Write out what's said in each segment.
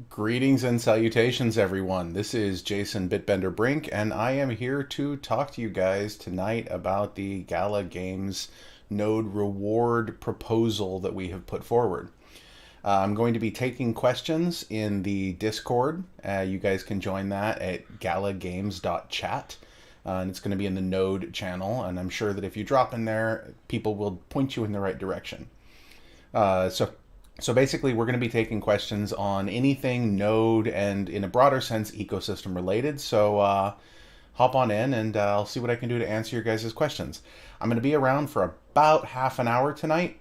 Greetings and salutations, everyone. This is Jason Bitbender Brink, and I am here to talk to you guys tonight about the Gala Games node reward proposal that we have put forward. I'm going to be taking questions in the Discord. You guys can join that at galagames.chat. And it's going to be in the node channel, and I'm sure that if you drop in there, people will point you in the right direction. So basically, we're going to be taking questions on anything Node and, in a broader sense, ecosystem related. So hop on in, and I'll see what I can do to answer your guys' questions. I'm going to be around for about half an hour tonight.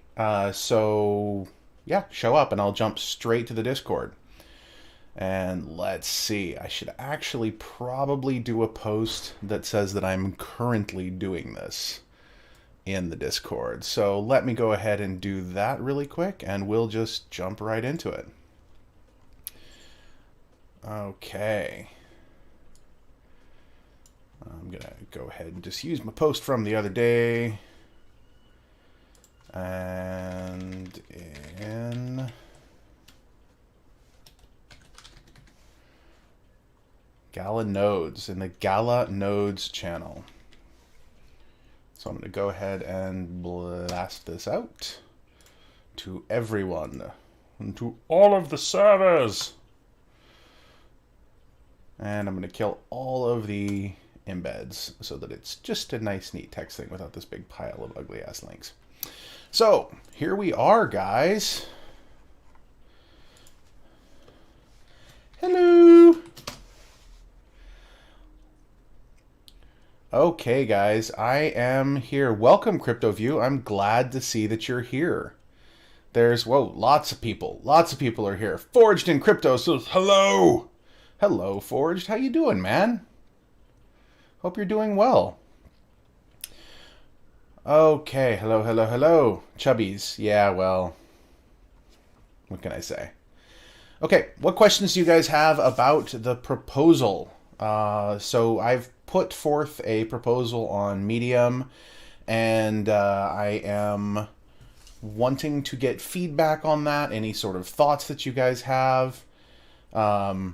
So yeah, show up, and I'll jump straight to the Discord. And let's see. I should actually probably do a post that says that I'm currently doing this in the Discord. So let me go ahead and do that really quick, and we'll just jump right into it. Okay. I'm going to go ahead and just use my post from the other day. And in Gala Nodes, in the Gala Nodes channel. So I'm going to go ahead and blast this out to everyone and to all of the servers. And I'm going to kill all of the embeds so that it's just a nice, neat text thing without this big pile of ugly-ass links. So here we are, guys. Hello. Okay, guys, I am here. Welcome, CryptoView. I'm glad to see that you're here. There's, whoa, lots of people. Lots of people are here. Forged in Crypto says, hello. Hello, Forged. How you doing, man? Hope you're doing well. Okay, hello, hello, hello. Chubbies. Yeah, well, what can I say? Okay, what questions do you guys have about the proposal? So I've put forth a proposal on Medium, and I am wanting to get feedback on that. Any sort of thoughts that you guys have? Let's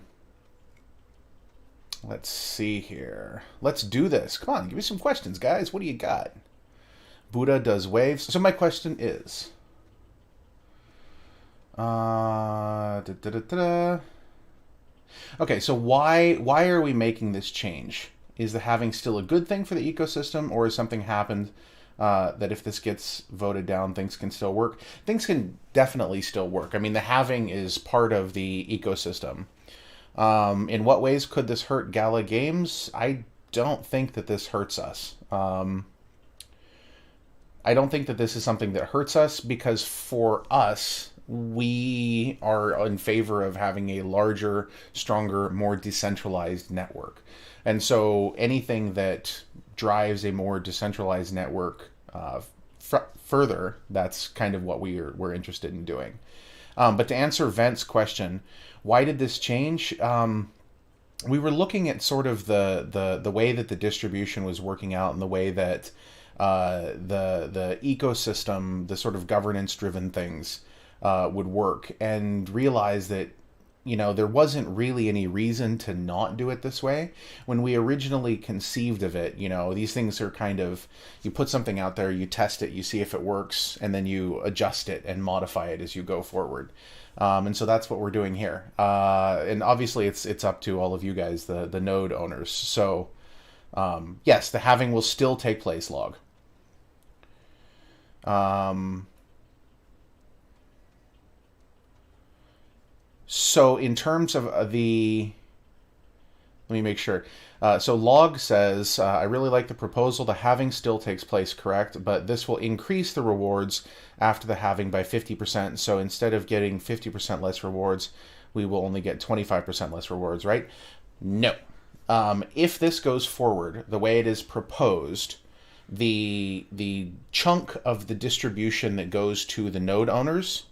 see here. Let's do this. Come on, give me some questions, guys. What do you got? Buddha does waves. So my question is... Okay, so why are we making this change? Is the halving still a good thing for the ecosystem, or has something happened that if this gets voted down, things can still work? Things can definitely still work. I mean, the halving is part of the ecosystem. In what ways could this hurt Gala Games? I don't think that this hurts us. I don't think that this is something that hurts us, because for us, we are in favor of having a larger, stronger, more decentralized network. And so anything that drives a more decentralized network further, that's kind of what we're interested in doing. But to answer Vent's question, why did this change? We were looking at sort of the way that the distribution was working out, and the way that the ecosystem, the sort of governance-driven things would work, and realize that, you know, there wasn't really any reason to not do it this way. When we originally conceived of it, you know, these things are kind of, you put something out there, you test it, you see if it works, and then you adjust it and modify it as you go forward. And so that's what we're doing here. And obviously it's up to all of you guys, the node owners. So yes, the halving will still take place, Log. So in terms of let me make sure. So Log says, I really like the proposal. The halving still takes place, correct? But this will increase the rewards after the halving by 50%. So instead of getting 50% less rewards, we will only get 25% less rewards, right? No. If this goes forward the way it is proposed, the chunk of the distribution that goes to the node owners,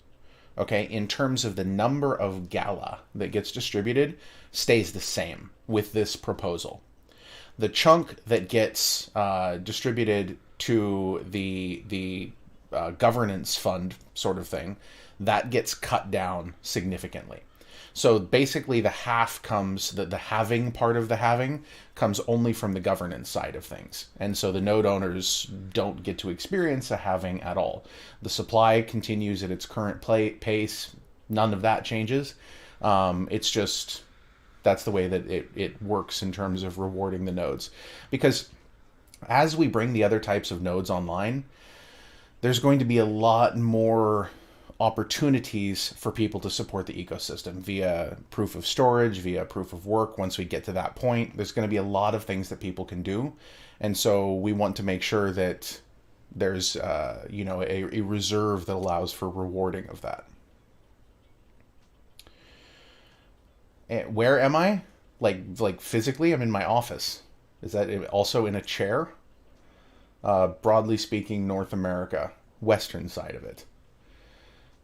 okay, in terms of the number of Gala that gets distributed, stays the same with this proposal. The chunk that gets distributed to the governance fund sort of thing, that gets cut down significantly. So basically, the half comes, the halving part of the halving comes only from the governance side of things. And so the node owners don't get to experience a halving at all. The supply continues at its current pace. None of that changes. It's just, that's the way that it works in terms of rewarding the nodes. Because as we bring the other types of nodes online, there's going to be a lot more opportunities for people to support the ecosystem via proof of storage, via proof of work. Once we get to that point, there's going to be a lot of things that people can do. And so we want to make sure that there's a reserve that allows for rewarding of that. And where am I? Like physically, I'm in my office. Is that also in a chair? Broadly speaking, North America, western side of it.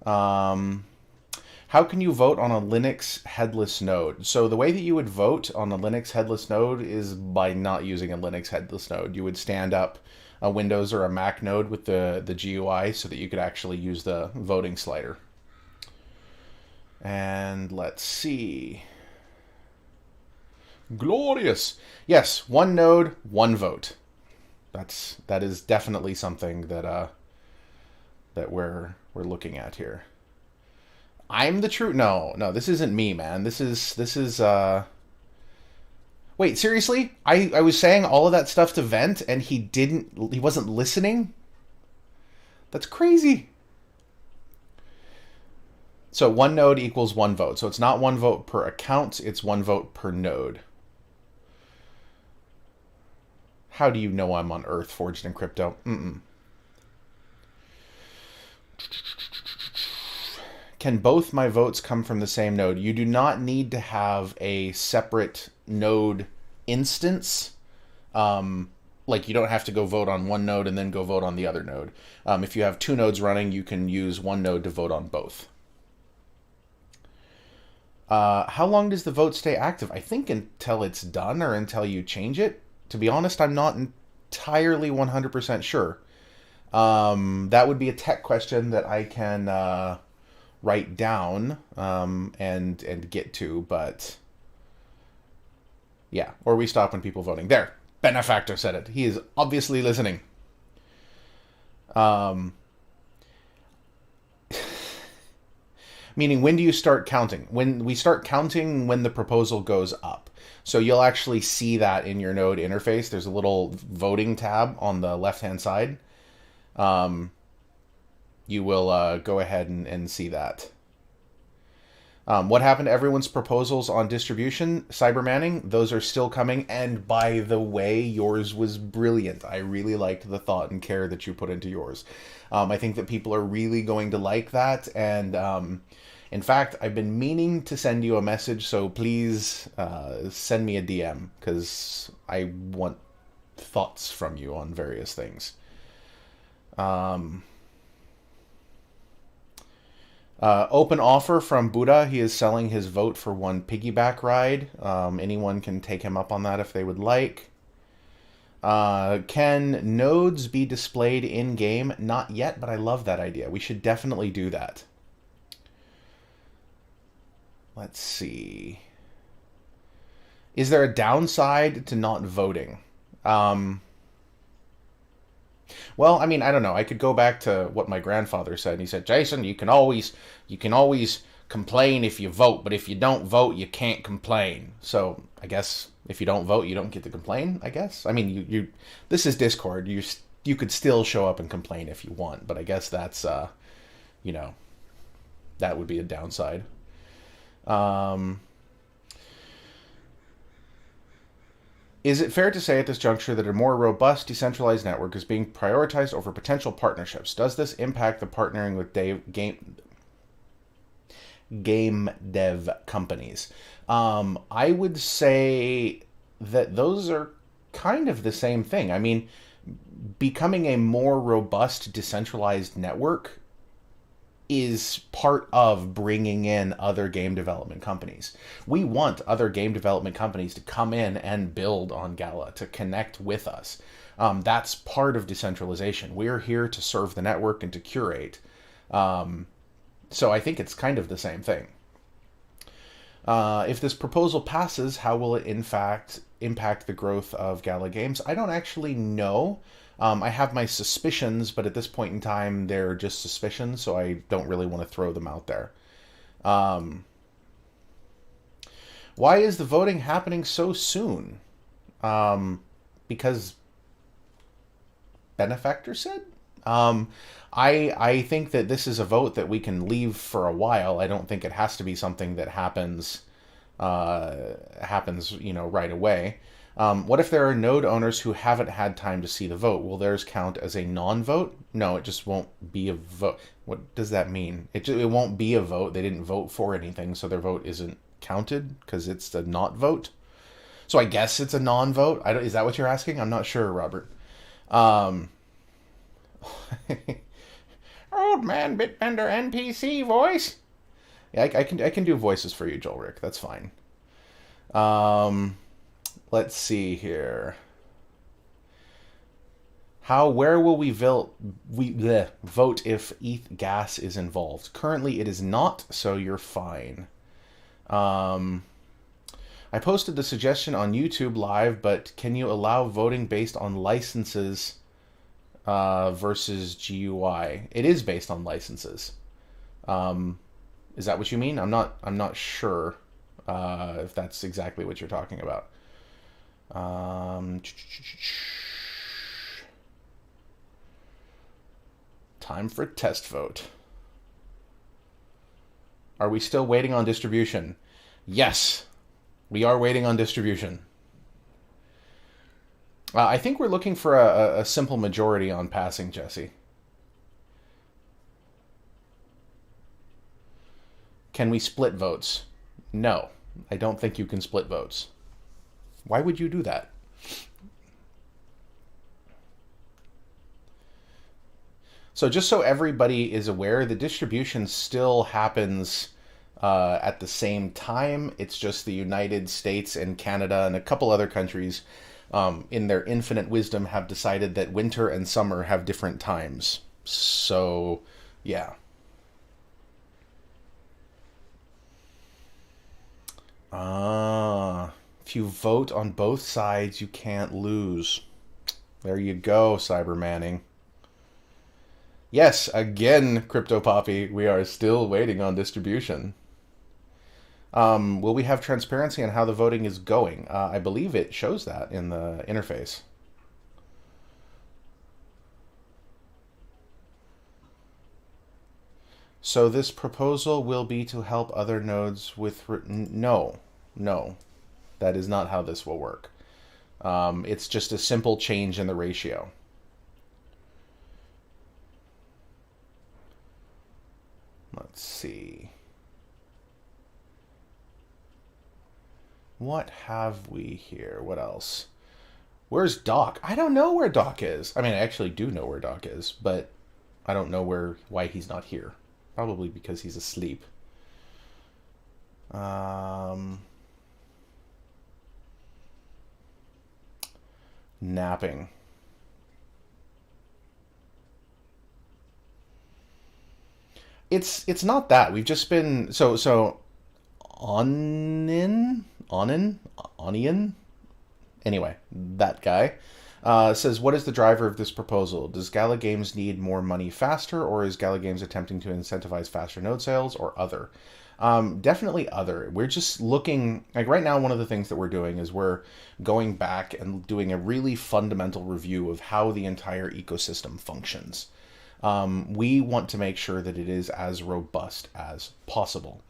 How can you vote on a Linux headless node? So the way that you would vote on a Linux headless node is by not using a Linux headless node. You would stand up a Windows or a Mac node with the GUI so that you could actually use the voting slider. And let's see. Glorious. Yes, one node, one vote. That is definitely something that we're looking at here. I'm the true. No, this isn't me, man. This is Wait, seriously? I was saying all of that stuff to Vent and he wasn't listening? That's crazy. So one node equals one vote. So it's not one vote per account, it's one vote per node. How do you know I'm on Earth, Forged in Crypto? Can both my votes come from the same node? You do not need to have a separate node instance. Like you don't have to go vote on one node and then go vote on the other node. If you have two nodes running, you can use one node to vote on both. How long does the vote stay active? I think until it's done or until you change it. To be honest, I'm not entirely 100% sure. That would be a tech question that I can write down and get to, but yeah. Or we stop when people voting. There, Benefactor said it. He is obviously listening. Meaning, when do you start counting? When we start counting when the proposal goes up. So you'll actually see that in your node interface. There's a little voting tab on the left-hand side. You will go ahead and see that. What happened to everyone's proposals on distribution? Cybermanning, those are still coming. And by the way, yours was brilliant. I really liked the thought and care that you put into yours. I think that people are really going to like that. And in fact, I've been meaning to send you a message, so please send me a DM, because I want thoughts from you on various things. Open offer from Buddha. He is selling his vote for one piggyback ride. Anyone can take him up on that if they would like. Can nodes be displayed in-game? Not yet, but I love that idea. We should definitely do that. Let's see. Is there a downside to not voting? Well, I mean, I don't know. I could go back to what my grandfather said. He said, Jason, you can always complain if you vote, but if you don't vote, you can't complain. So I guess if you don't vote, you don't get to complain, I guess. I mean, you this is Discord. You could still show up and complain if you want, but I guess that's, that would be a downside. Is it fair to say at this juncture that a more robust decentralized network is being prioritized over potential partnerships? Does this impact the partnering with game dev companies? I would say that those are kind of the same thing. I mean, becoming a more robust decentralized network is part of bringing in other game development companies. We want other game development companies to come in and build on Gala, to connect with us. That's part of decentralization. We're here to serve the network and to curate. So I think it's kind of the same thing. If this proposal passes, how will it in fact impact the growth of Gala Games? I don't actually know. I have my suspicions, but at this point in time, they're just suspicions, so I don't really want to throw them out there. Why is the voting happening so soon? Because benefactor said. I think that this is a vote that we can leave for a while. I don't think it has to be something that happens right away. What if there are node owners who haven't had time to see the vote? Will theirs count as a non-vote? No, it just won't be a vote. What does that mean? It won't be a vote. They didn't vote for anything, so their vote isn't counted because it's a not vote. So I guess it's a non-vote. Is that what you're asking? I'm not sure, Robert. Old man Bitbender NPC voice. Yeah, I can do voices for you, Joel Rick. That's fine. Let's see here. Where will we vote if ETH gas is involved? Currently, it is not, so you're fine. I posted the suggestion on YouTube Live, but can you allow voting based on licenses versus GUI? It is based on licenses. Is that what you mean? I'm not sure if that's exactly what you're talking about. Time for test vote. Are we still waiting on distribution? Yes, we are waiting on distribution. I think we're looking for a simple majority on passing, Jesse. Can we split votes? No, I don't think you can split votes. Why would you do that? So just so everybody is aware, the distribution still happens at the same time. It's just the United States and Canada and a couple other countries, in their infinite wisdom, have decided that winter and summer have different times. So, yeah. If you vote on both sides, you can't lose. There you go, Cyber Manning. Yes, again, Crypto Poppy, we are still waiting on distribution. Will we have transparency on how the voting is going? I believe it shows that in the interface. So this proposal will be to help other nodes with... No, that is not how this will work. It's just a simple change in the ratio. Let's see. What have we here? What else? Where's Doc? I don't know where Doc is. I mean, I actually do know where Doc is, but I don't know why he's not here. Probably because he's asleep. Napping. It's not that. We've just been so Onion. Anyway, that guy says, what is the driver of this proposal? Does Gala Games need more money faster, or is Gala Games attempting to incentivize faster node sales, or other? Definitely other. We're just looking, like right now, one of the things that we're doing is we're going back and doing a really fundamental review of how the entire ecosystem functions. We want to make sure that it is as robust as possible.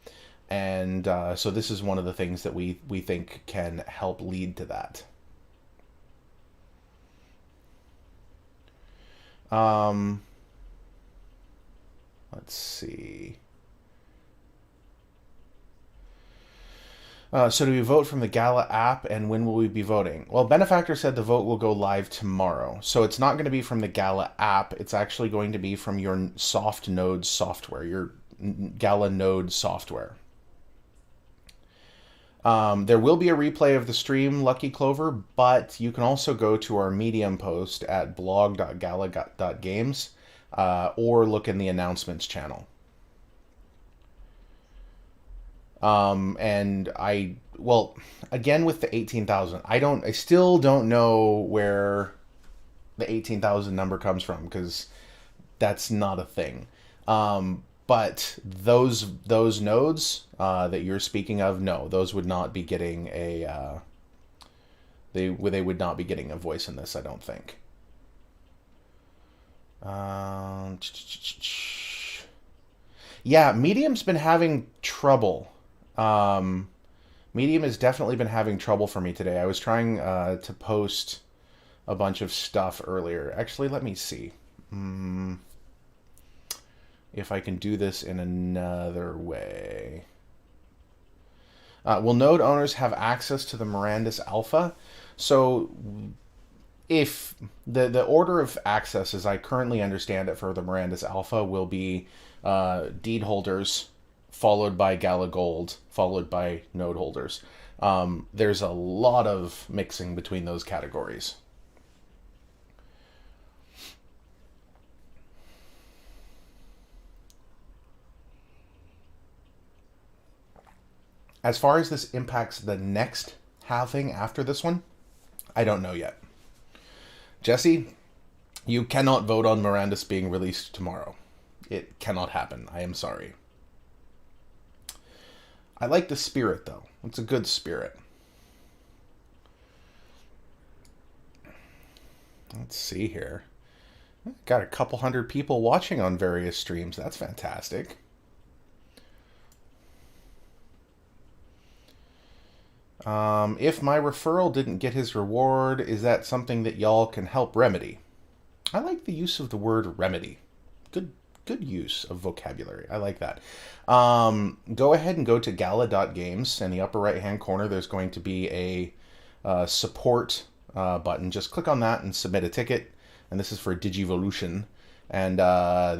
And so this is one of the things that we think can help lead to that. Let's see. So do we vote from the Gala app, and when will we be voting? Well, Benefactor said the vote will go live tomorrow. So it's not going to be from the Gala app. It's actually going to be from your soft node software, your Gala node software. There will be a replay of the stream, Lucky Clover, but you can also go to our Medium post at blog.gala.games or look in the announcements channel. And well, again with the 18,000, I still don't know where the 18,000 number comes from because that's not a thing. But those nodes that you're speaking of, no, those would not be getting they would not be getting a voice in this, I don't think. Yeah, Medium's been having trouble. Um, Medium has definitely been having trouble for me today. I was trying to post a bunch of stuff earlier. Actually, let me see if I can do this in another way. Will node owners have access to the Mirandus Alpha? So if the order of access, as I currently understand it for the Mirandus Alpha, will be deed holders, followed by Gala Gold, followed by node holders. There's a lot of mixing between those categories. As far as this impacts the next halving after this one, I don't know yet. Jesse, you cannot vote on Mirandus being released tomorrow. It cannot happen. I am sorry. I like the spirit, though. It's a good spirit. Let's see here. Got a couple hundred people watching on various streams. That's fantastic. If my referral didn't get his reward, is that something that y'all can help remedy? I like the use of the word remedy. Good use of vocabulary. I like that. Go ahead and go to gala.games. In the upper right hand corner, there's going to be a support button. Just click on that and submit a ticket. And this is for Digivolution, and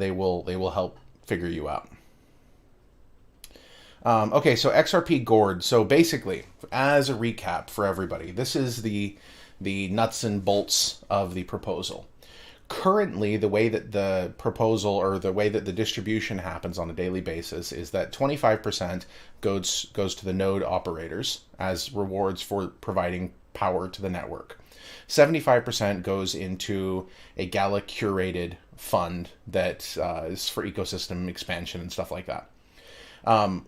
they will help figure you out. Okay, so XRP Gourd. So basically, as a recap for everybody, this is the nuts and bolts of the proposal. Currently, the way that the proposal or the way that the distribution happens on a daily basis is that 25% goes to the node operators as rewards for providing power to the network. 75% goes into a Gala curated fund that is for ecosystem expansion and stuff like that.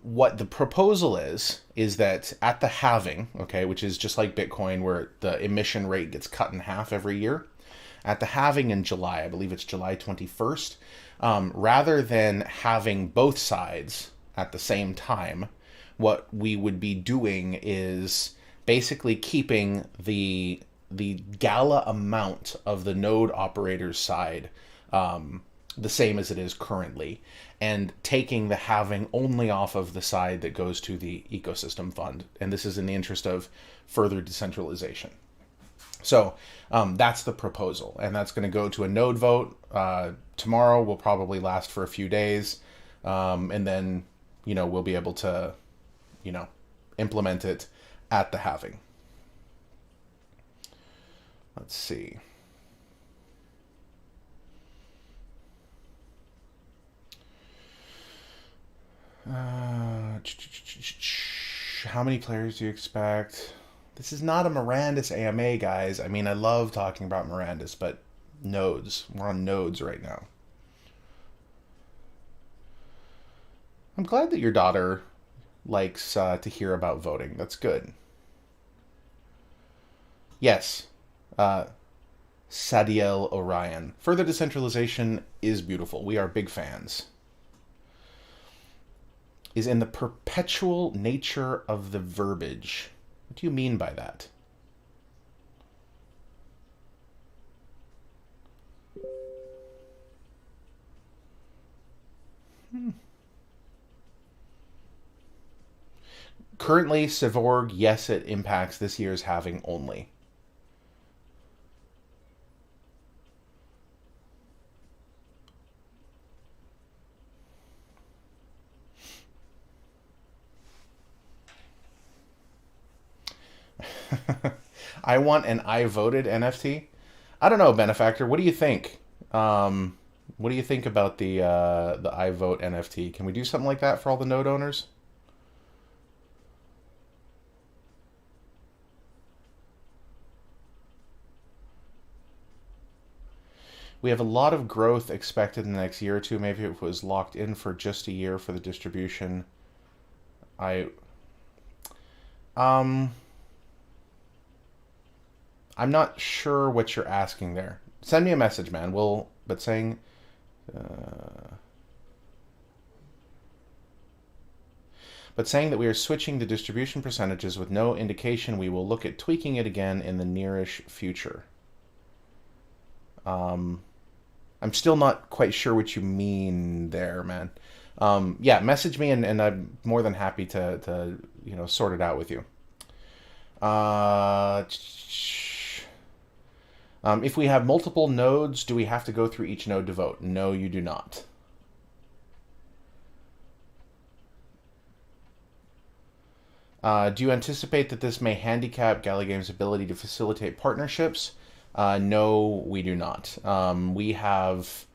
What the proposal is that at the halving, okay, which is just like Bitcoin where the emission rate gets cut in half every year, at the halving in July, I believe it's July 21st, rather than having both sides at the same time, what we would be doing is basically keeping the Gala amount of the node operator's side the same as it is currently, and taking the halving only off of the side that goes to the ecosystem fund. And this is in the interest of further decentralization. So that's the proposal, and that's going to go to a node vote tomorrow. Will probably last for a few days, and then we'll be able to implement it at the halving. Let's see. How many players do you expect? This is not a Mirandus AMA, guys. I mean, I love talking about Mirandus, but nodes. We're on nodes right now. I'm glad that your daughter likes to hear about voting. That's good. Yes. Sadiel Orion. Further decentralization is beautiful. We are big fans. Is in the perpetual nature of the verbiage. What do you mean by that? Currently, Sevorg, yes, it impacts this year's halving only. I want an I voted NFT. I don't know, Benefactor. What do you think? What do you think about the I vote NFT? Can we do something like that for all the node owners? We have a lot of growth expected in the next year or two. Maybe it was locked in for just a year for the distribution. I um I'm not sure what you're asking there. Send me a message, man. But saying uh, that we are switching the distribution percentages with no indication we will look at tweaking it again in the nearish future. Um, I'm still not quite sure what you mean there, man. Yeah, message me and I'm more than happy to sort it out with you. Uh, if we have multiple nodes, do we have to go through each node to vote? No, you do not. Do you anticipate that this may handicap Gala Games' ability to facilitate partnerships? No, we do not. We have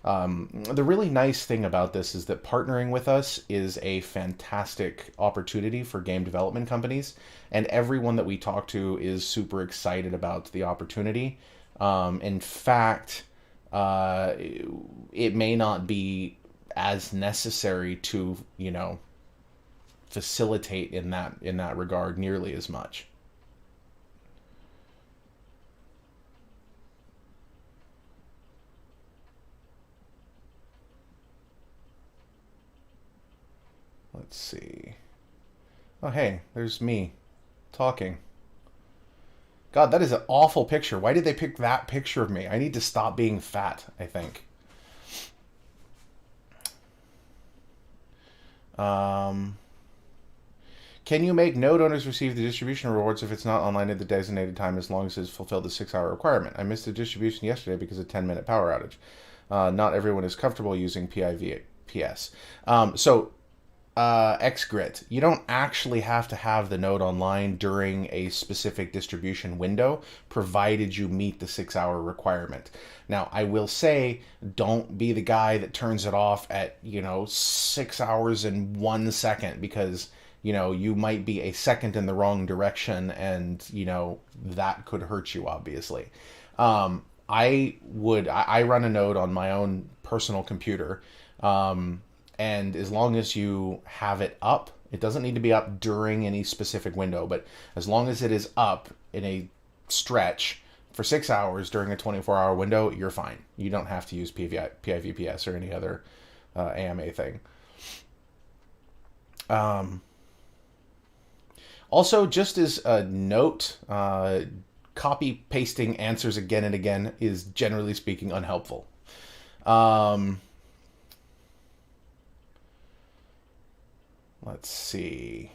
the really nice thing about this is that partnering with us is a fantastic opportunity for game development companies, and everyone that we talk to is super excited about the opportunity. In fact, it may not be as necessary to, facilitate in that regard nearly as much. Let's see. Oh, hey, there's me talking. God, that is an awful picture. Why did they pick that picture of me? I need to stop being fat, I think. Um, can you make node owners receive the distribution rewards if it's not online at the designated time as long as it's fulfilled the 6 hour requirement? I missed the distribution yesterday because of 10-minute power outage. Not everyone is comfortable using PIVPS. So XGrit, you don't actually have to have the node online during a specific distribution window, provided you meet the 6 hour requirement. Now, I will say, don't be the guy that turns it off at, 6 hours and 1 second, because, you might be a second in the wrong direction and, that could hurt you, obviously. I run a node on my own personal computer. And as long as you have it up, it doesn't need to be up during any specific window, but as long as it is up in a stretch for 6 hours during a 24-hour window, you're fine. You don't have to use PIVPS or any other AMA thing. Also, just as a note, copy pasting answers again and again is, generally speaking, unhelpful. Let's see.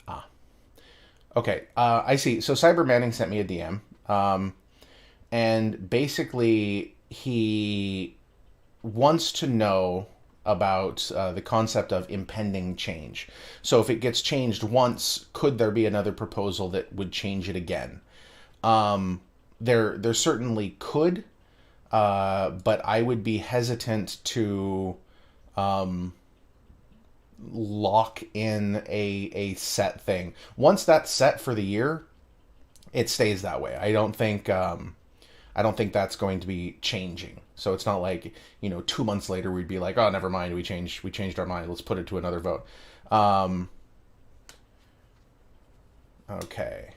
Ah, okay. I see. So Cyber Manning sent me a DM, and basically he wants to know about the concept of impending change. So if it gets changed once, could there be another proposal that would change it again? There certainly could, but I would be hesitant to lock in a set thing. Once that's set for the year, it stays that way. I don't think that's going to be changing. So it's not like, 2 months later we'd be like, oh, never mind, we changed our mind. Let's put it to another vote. Okay.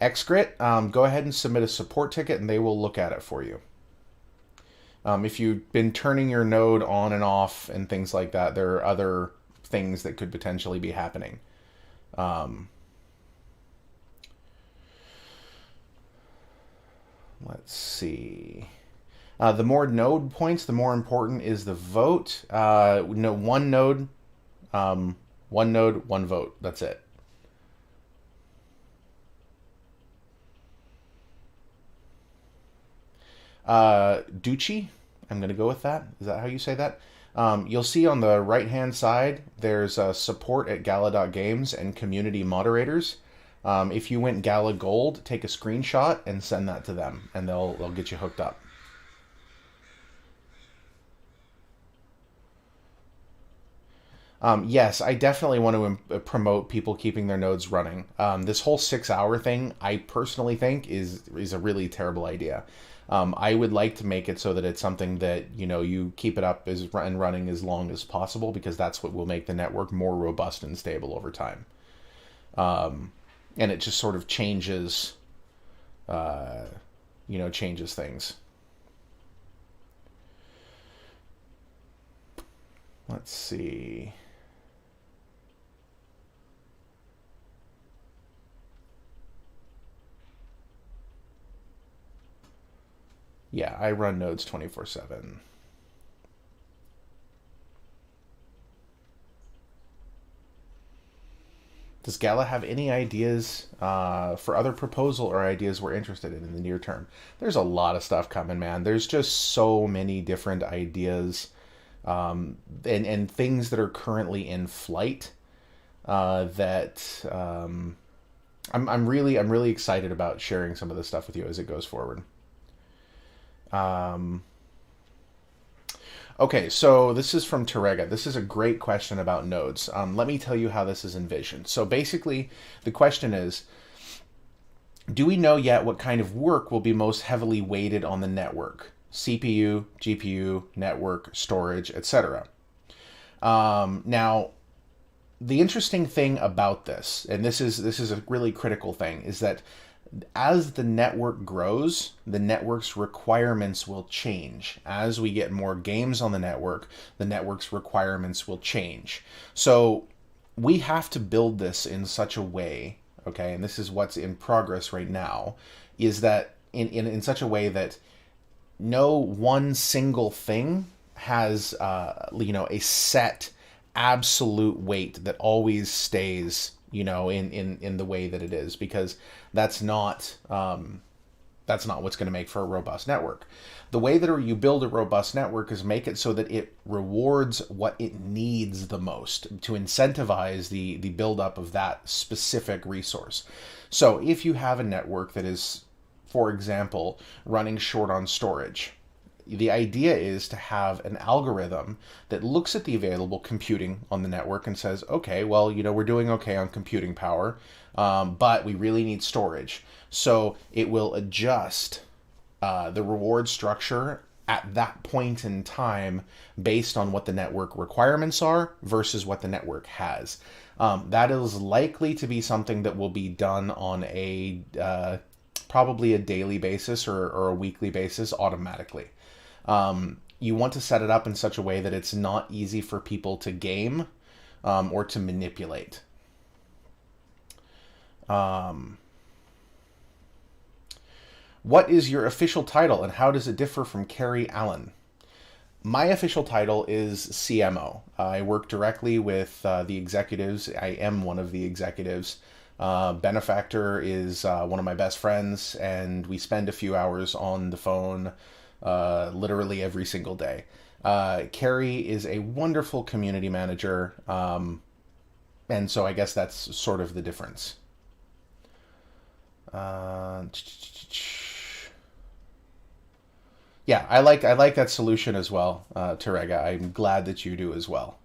XGrit, go ahead and submit a support ticket and they will look at it for you. If you've been turning your node on and off and things like that, there are other things that could potentially be happening. Let's see. The more node points, the more important is the vote. No, one node, one vote. That's it. Ducci, I'm going to go with that. Is that how you say that? You'll see on the right-hand side, there's support at Gala.games and community moderators. If you went Gala Gold, take a screenshot and send that to them, and they'll get you hooked up. Yes, I definitely want to promote people keeping their nodes running. This whole 6 hour thing, I personally think is a really terrible idea. I would like to make it so that it's something that you keep it up and running as long as possible, because that's what will make the network more robust and stable over time. And it just sort of changes things. Let's see. Yeah, I run nodes 24/7. Does Gala have any ideas for other proposal or ideas we're interested in the near term? There's a lot of stuff coming, man. There's just so many different ideas, and things that are currently in flight, that I'm really excited about sharing some of this stuff with you as it goes forward. Um, Okay, so this is from Terega. This is a great question about nodes. Let me tell you how this is envisioned. So basically, the question is, do we know yet what kind of work will be most heavily weighted on the network? CPU, GPU, network, storage, etc. Now, the interesting thing about this, and this is a really critical thing, is that as the network grows, the network's requirements will change. As we get more games on the network's requirements will change. So we have to build this in such a way, okay, and this is what's in progress right now, is that in such a way that no one single thing has a set absolute weight that always stays in the way that it is, because that's not what's going to make for a robust network. The way that you build a robust network is make it so that it rewards what it needs the most to incentivize the buildup of that specific resource. So if you have a network that is, for example, running short on storage, the idea is to have an algorithm that looks at the available computing on the network and says, okay, well, we're doing okay on computing power, but we really need storage. So it will adjust the reward structure at that point in time based on what the network requirements are versus what the network has. That is likely to be something that will be done on probably a daily basis or a weekly basis automatically. You want to set it up in such a way that it's not easy for people to game or to manipulate. What is your official title and how does it differ from Carrie Allen? My official title is CMO. I work directly with the executives. I am one of the executives. Benefactor is one of my best friends, and we spend a few hours on the phone literally every single day. Carrie is a wonderful community manager, and so I guess that's sort of the difference. Yeah, I like that solution as well, Terega. I'm glad that you do as well.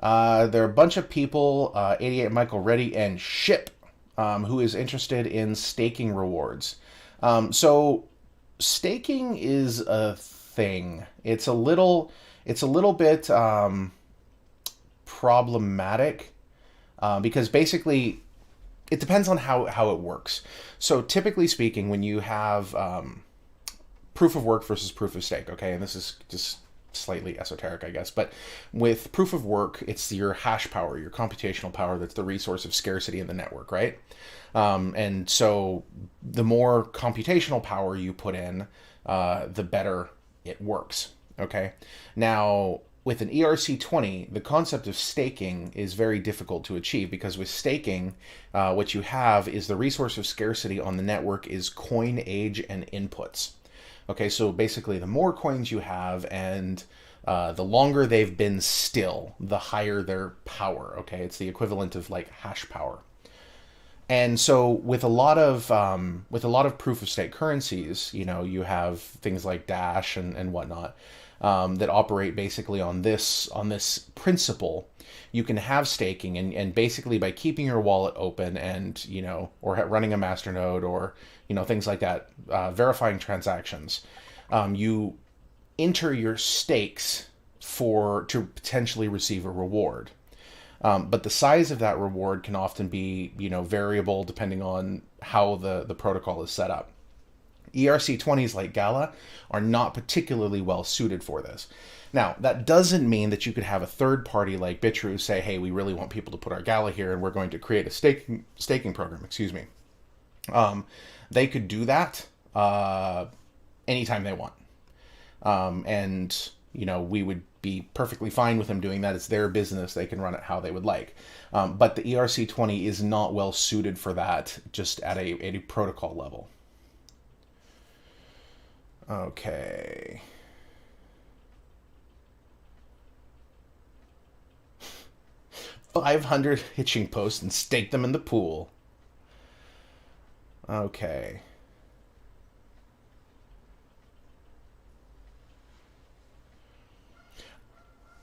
There are a bunch of people, 88 Michael Reddy and Ship, who is interested in staking rewards. So staking is a thing. It's a little bit problematic, because basically it depends on how it works. So typically speaking, when you have proof of work versus proof of stake, okay, and this is just slightly esoteric, I guess, but with proof of work, it's your hash power, your computational power, that's the resource of scarcity in the network, right? And so the more computational power you put in, the better it works, okay? Now, with an ERC20, the concept of staking is very difficult to achieve, because with staking, what you have is the resource of scarcity on the network is coin age and inputs. Okay, so basically the more coins you have and The longer they've been still, the higher their power. Okay, it's the equivalent of like hash power. And so with a lot of proof of stake currencies, you have things like Dash and whatnot that operate basically on this principle. You can have staking, and basically by keeping your wallet open and or running a masternode or things like that, verifying transactions, you enter your stakes to potentially receive a reward. But the size of that reward can often be, variable depending on how the protocol is set up. ERC20s like Gala are not particularly well suited for this. Now, that doesn't mean that you could have a third party like Bitrue say, hey, we really want people to put our Gala here and we're going to create a staking program, excuse me. They could do that anytime they want. And we would be perfectly fine with them doing that. It's their business. They can run it how they would like. But the ERC20 is not well suited for that, just at a protocol level. Okay. $500 hitching posts and stake them in the pool. Okay.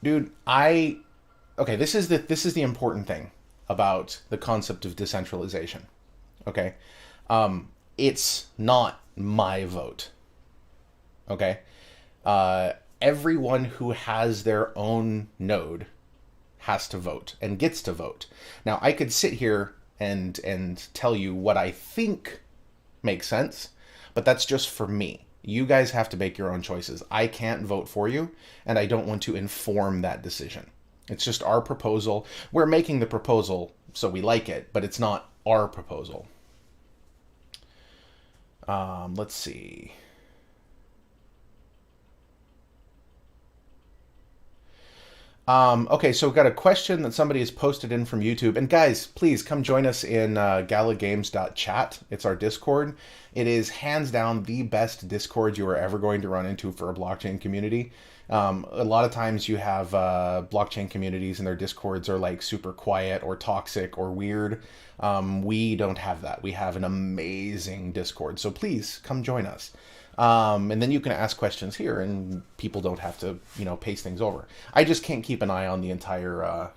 Dude, okay, this is the important thing about the concept of decentralization. Okay? It's not my vote. Okay? Everyone who has their own node has to vote and gets to vote. Now, I could sit here and tell you what I think makes sense, but that's just for me. You guys have to make your own choices. I can't vote for you, and I don't want to inform that decision. It's just our proposal. We're making the proposal so we like it, but it's not our proposal. Let's see. Okay, so we've got a question that somebody has posted in from YouTube. And guys, please come join us in galagames.chat. It's our Discord. It is hands down the best Discord you are ever going to run into for a blockchain community. A lot of times you have blockchain communities and their Discords are like super quiet or toxic or weird. We don't have that. We have an amazing Discord. So please come join us. And then you can ask questions here and people don't have to, paste things over. I just can't keep an eye on the entire,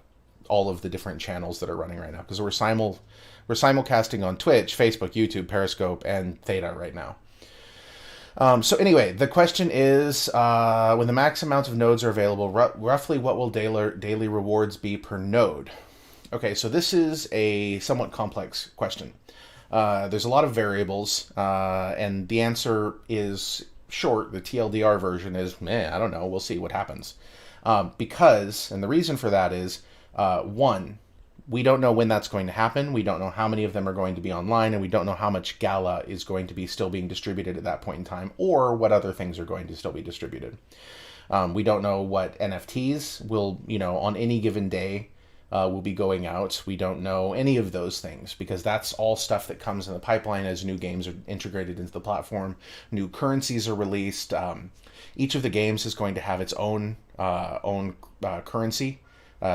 all of the different channels that are running right now because we're simulcasting on Twitch, Facebook, YouTube, Periscope, and Theta right now. So anyway, the question is, when the max amount of nodes are available, roughly what will daily rewards be per node? Okay, so this is a somewhat complex question. There's a lot of variables, and the answer is short. The TLDR version is, I don't know, we'll see what happens. Because, and the reason for that is, one, we don't know when that's going to happen. We don't know how many of them are going to be online, and we don't know how much Gala is going to be still being distributed at that point in time, or what other things are going to still be distributed. We don't know what NFTs will, on any given day, will be going out. We don't know any of those things because that's all stuff that comes in the pipeline as new games are integrated into the platform. New currencies are released. Each of the games is going to have its own currency.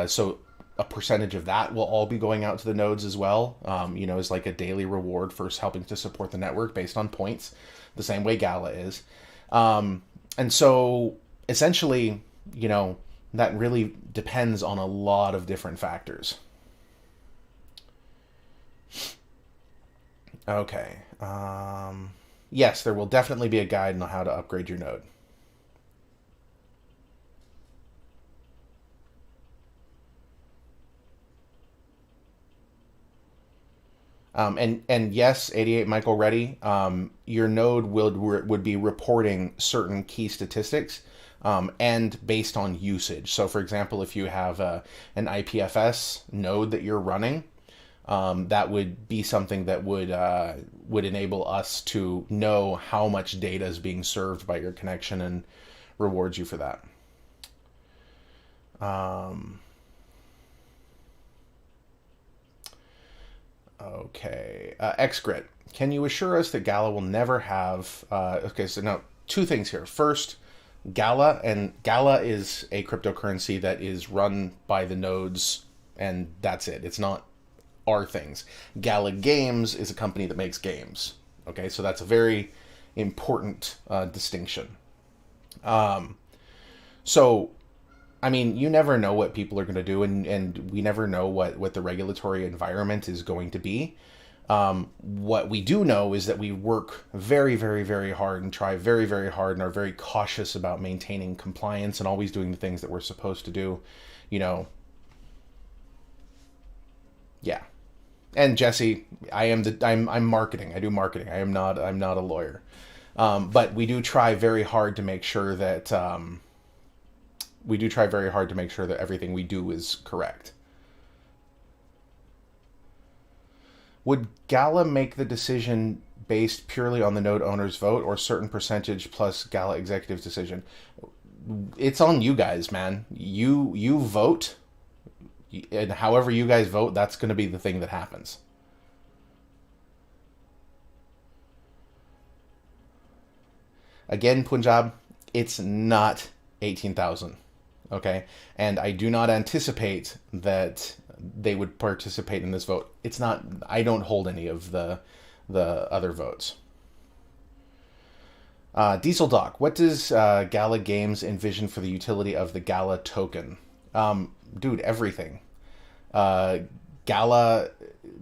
So a percentage of that will all be going out to the nodes as well, as like a daily reward for helping to support the network based on points, the same way Gala is. And so essentially, that really depends on a lot of different factors. Okay. Yes, there will definitely be a guide on how to upgrade your node. And yes, 88 Michael Reddy, your node would be reporting certain key statistics. And based on usage. So, for example, if you have an IPFS node that you're running, that would be something that would enable us to know how much data is being served by your connection and rewards you for that. Okay, XGrit, can you assure us that Gala will never have? Okay, so now two things here. First, Gala is a cryptocurrency that is run by the nodes, and that's it. It's not our things. Gala Games is a company that makes games. Okay, so that's a very important distinction. So, I mean, you never know what people are going to do, and we never know what the regulatory environment is going to be. What we do know is that we work very, very, very hard and try very, very hard and are very cautious about maintaining compliance and always doing the things that we're supposed to do. You know, yeah. And Jesse, I'm marketing. I do marketing. I'm not a lawyer, but we do try very hard to make sure that everything we do is correct. Would Gala make the decision based purely on the node owner's vote or certain percentage plus Gala executive's decision? It's on you guys, man. You vote, and however you guys vote, that's going to be the thing that happens. Again, Punjab, it's not 18,000. Okay? And I do not anticipate that they would participate in this vote. It's not, I don't hold any of the other votes. Diesel Doc, what does Gala Games envision for the utility of the Gala token? Dude, everything. Uh, Gala,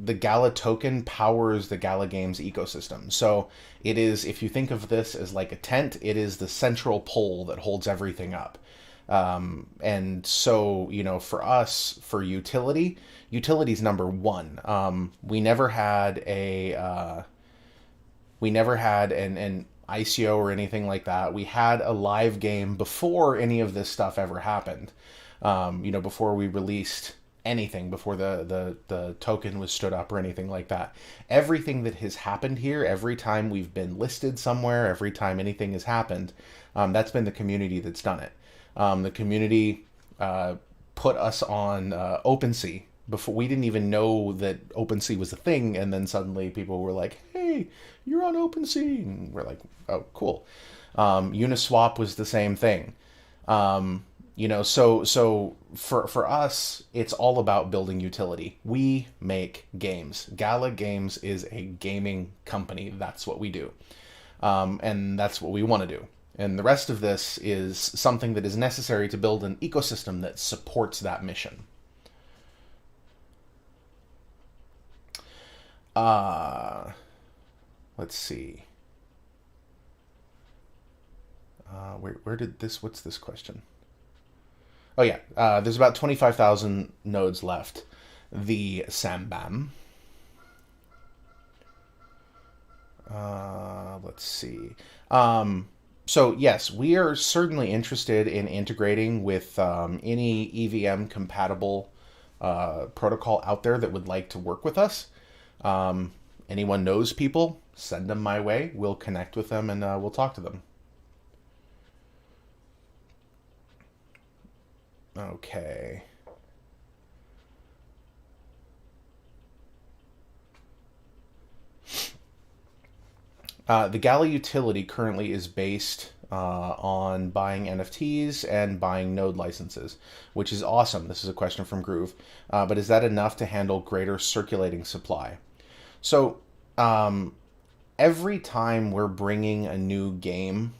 the Gala token powers the Gala Games ecosystem. So it is, if you think of this as like a tent, it is the central pole that holds everything up. And so, you know, for us, for utility's number one. We never had an ICO or anything like that. We had a live game before any of this stuff ever happened. You know, before we released anything, before the token was stood up or anything like that. Everything that has happened here, every time we've been listed somewhere, every time anything has happened, that's been the community that's done it. The community put us on OpenSea before we didn't even know that OpenSea was a thing, and then suddenly people were like, "Hey, you're on OpenSea," and we're like, "Oh, cool." Uniswap was the same thing. You know, so for us, it's all about building utility. We make games. Gala Games is a gaming company. That's what we do, and that's what we want to do. And the rest of this is something that is necessary to build an ecosystem that supports that mission. Uh, let's see. Where did this? What's this question? Oh yeah, there's about 25,000 nodes left. The Sambam. Let's see. So yes, we are certainly interested in integrating with any EVM compatible protocol out there that would like to work with us. Anyone knows people, send them my way. We'll connect with them and we'll talk to them. Okay. The Gala utility currently is based on buying NFTs and buying node licenses, which is awesome. This is a question from Groove. But is that enough to handle greater circulating supply? So every time we're bringing a new game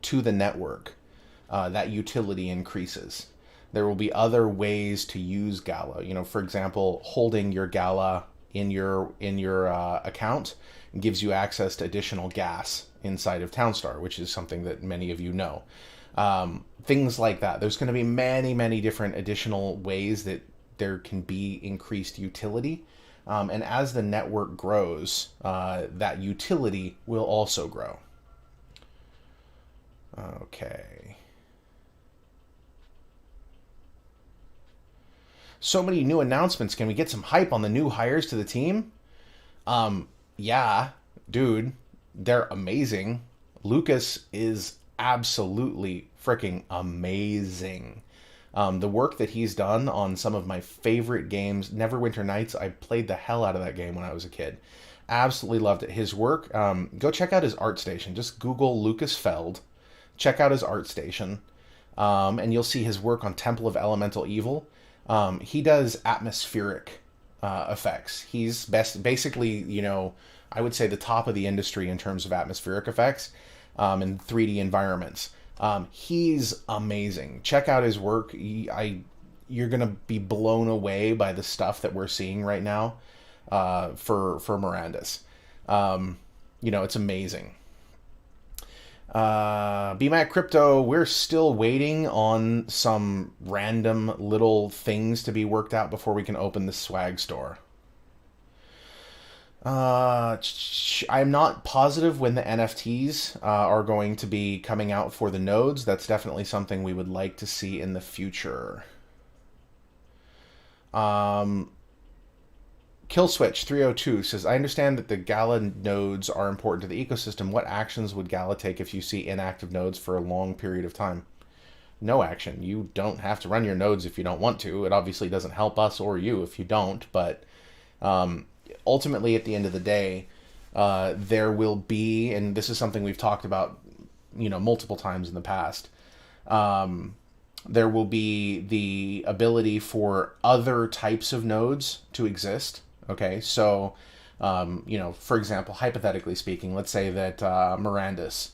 to the network, that utility increases. There will be other ways to use Gala. You know, for example, holding your Gala in your account gives you access to additional gas inside of Townstar, which is something that many of you know. Things like that. There's going to be many, many different additional ways that there can be increased utility. And as the network grows, that utility will also grow. Okay. So many new announcements. Can we get some hype on the new hires to the team? Yeah, dude, they're amazing. Lucas is absolutely freaking amazing. The work that he's done on some of my favorite games, Neverwinter Nights, I played the hell out of that game when I was a kid. Absolutely loved it. His work, go check out his art station. Just Google Lucas Feld, check out his art station, and you'll see his work on Temple of Elemental Evil. He does atmospheric effects. He's basically, I would say the top of the industry in terms of atmospheric effects and 3D environments. He's amazing. Check out his work. You're gonna be blown away by the stuff that we're seeing right now for Mirandus. It's amazing. BMAC Crypto, we're still waiting on some random little things to be worked out before we can open the swag store. I'm not positive when the NFTs are going to be coming out for the nodes. That's definitely something we would like to see in the future. Killswitch 302 says, I understand that the Gala nodes are important to the ecosystem. What actions would Gala take if you see inactive nodes for a long period of time? No action. You don't have to run your nodes if you don't want to. It obviously doesn't help us or you if you don't, but ultimately at the end of the day, there will be, and this is something we've talked about, multiple times in the past, there will be the ability for other types of nodes to exist. Okay, so, for example, hypothetically speaking, let's say that Mirandus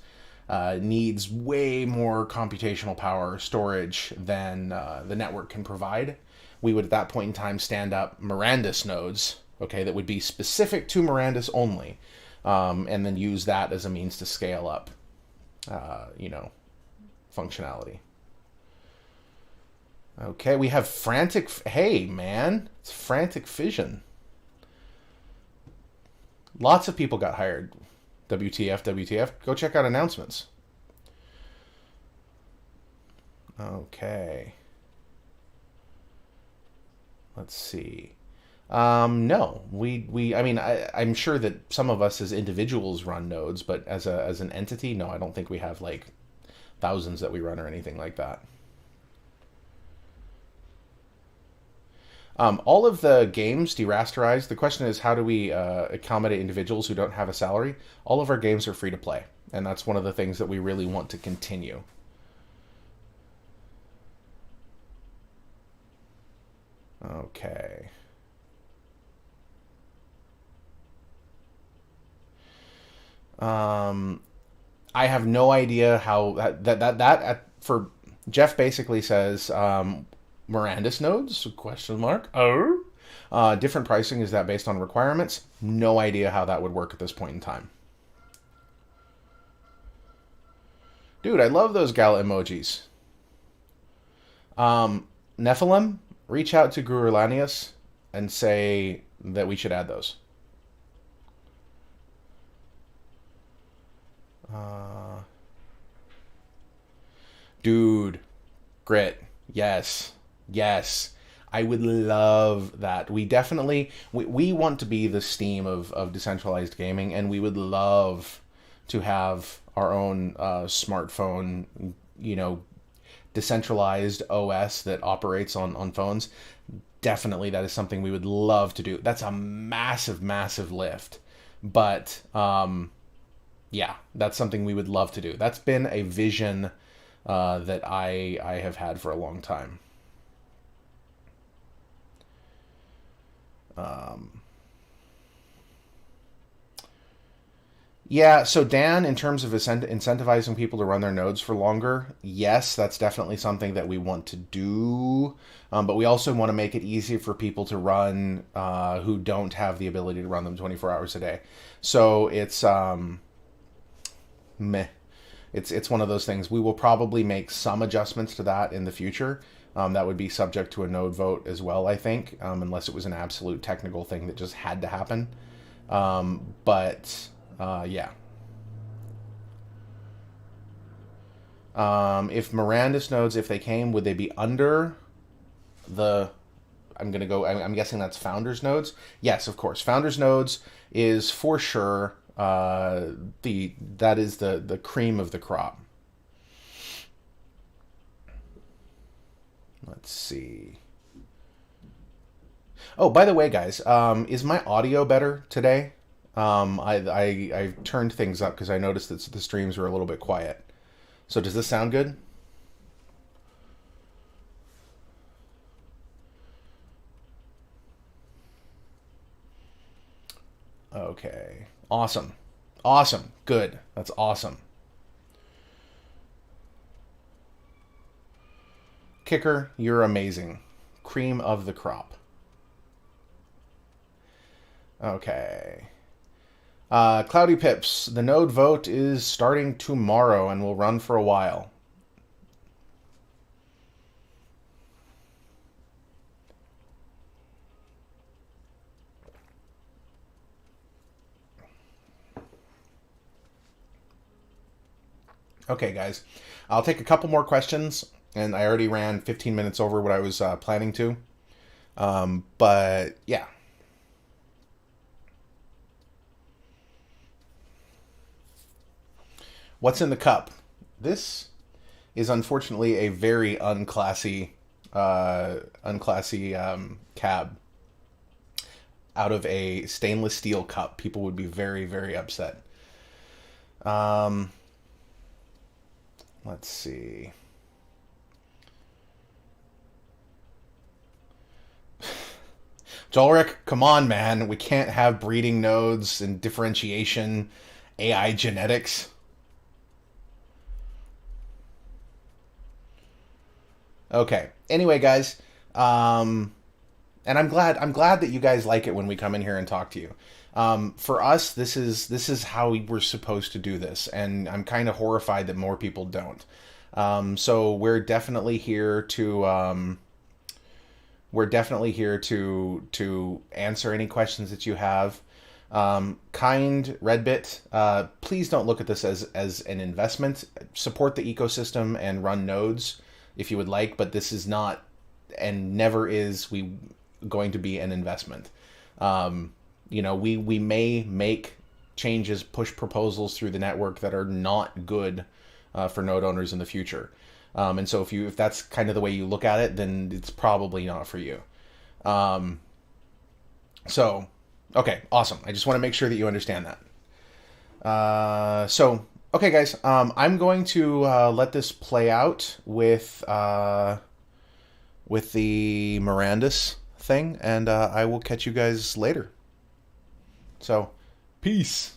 needs way more computational power storage than the network can provide. We would at that point in time stand up Mirandus nodes, okay, that would be specific to Mirandus only, and then use that as a means to scale up, functionality. Okay, we have Frantic... Hey, man, it's Frantic Fission. Lots of people got hired. WTF, WTF. Go check out announcements. Okay. Let's see. No, I'm sure that some of us as individuals run nodes, but as an entity, no, I don't think we have like thousands that we run or anything like that. All of the games derasterized. The question is, how do we accommodate individuals who don't have a salary? All of our games are free to play, and that's one of the things that we really want to continue. Okay. I have no idea how that for Jeff basically says Mirandus nodes, question mark. Different pricing, is that based on requirements? No idea how that would work at this point in time. Dude, I love those Gala emojis. Nephilim, reach out to Gurulanius and say that we should add those. Dude, Grit, yes. Yes, I would love that. We definitely, we want to be the Steam of decentralized gaming, and we would love to have our own smartphone, decentralized OS that operates on phones. Definitely, that is something we would love to do. That's a massive, massive lift. But, yeah, that's something we would love to do. That's been a vision that I have had for a long time. Yeah, so Dan, in terms of incentivizing people to run their nodes for longer, yes, that's definitely something that we want to do. But we also want to make it easy for people to run who don't have the ability to run them 24 hours a day. So it's meh. It's one of those things. We will probably make some adjustments to that in the future. That would be subject to a node vote as well, I think, unless it was an absolute technical thing that just had to happen. Yeah. If Mirandus nodes, if they came, would they be under the... I'm guessing that's Founders nodes? Yes, of course. Founders nodes is for sure that is the cream of the crop. Let's see. Oh, by the way, guys, is my audio better today? I turned things up because I noticed that the streams were a little bit quiet. So does this sound good? Okay. Awesome. Awesome. Good. That's awesome. Kicker, you're amazing. Cream of the crop. Okay. Cloudy Pips, the node vote is starting tomorrow and will run for a while. Okay, guys. I'll take a couple more questions, and I already ran 15 minutes over what I was planning to. But yeah. What's in the cup? This is unfortunately a very unclassy cab out of a stainless steel cup. People would be very, very upset. Um, let's see. Jolric, come on, man. We can't have breeding nodes and differentiation, AI genetics. Okay. Anyway, guys, and I'm glad that you guys like it when we come in here and talk to you. For us, this is how we're supposed to do this, and I'm kind of horrified that more people don't. So we're definitely here to answer any questions that you have. Kind Redbit, please don't look at this as an investment. Support the ecosystem and run nodes if you would like, but this is not and never is we going to be an investment. We may make changes, push proposals through the network that are not good for node owners in the future. And so if that's kind of the way you look at it, then it's probably not for you. Um, so okay, awesome. I just want to make sure that you understand that. Okay, guys, I'm going to let this play out with the Mirandus thing, and I will catch you guys later. So, peace.